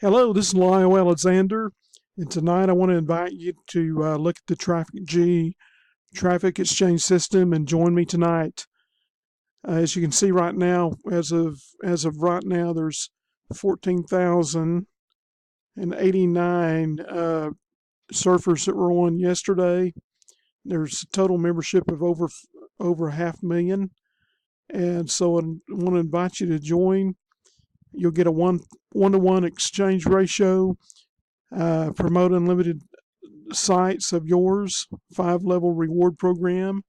Hello, this is Lyle Alexander, and tonight I want to invite you to look at the TrafficG traffic exchange system and join me tonight. As you can see right now, as of right now, there's 14,089 surfers that were on yesterday. There's a total membership of over 500,000, and so I want to invite you to join. You'll get a one-to-one exchange ratio, promote unlimited sites of yours, 5-level reward program,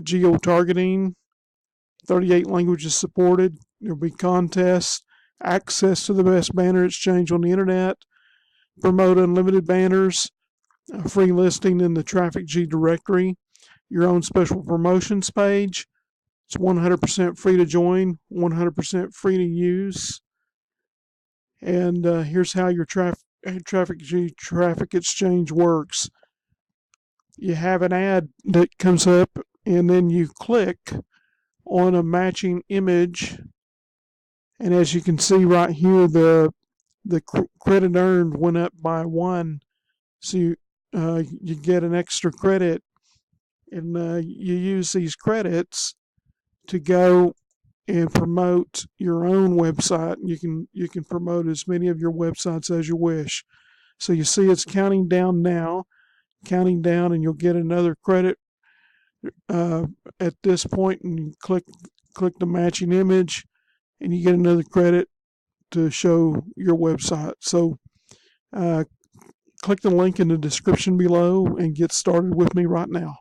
geo-targeting, 38 languages supported. There'll be contests, access to the best banner exchange on the internet, promote unlimited banners, free listing in the TrafficG directory, your own special promotions page. It's 100% free to join, 100% free to use. And here's how your TrafficG traffic exchange works. You have an ad that comes up, and then you click on a matching image. And as you can see right here, the credit earned went up by 1. So you get an extra credit, and you use these credits to go and promote your own website. You can promote as many of your websites as you wish. So you see it's counting down now, and you'll get another credit at this point, and you click the matching image, and you get another credit to show your website. So click the link in the description below and get started with me right now.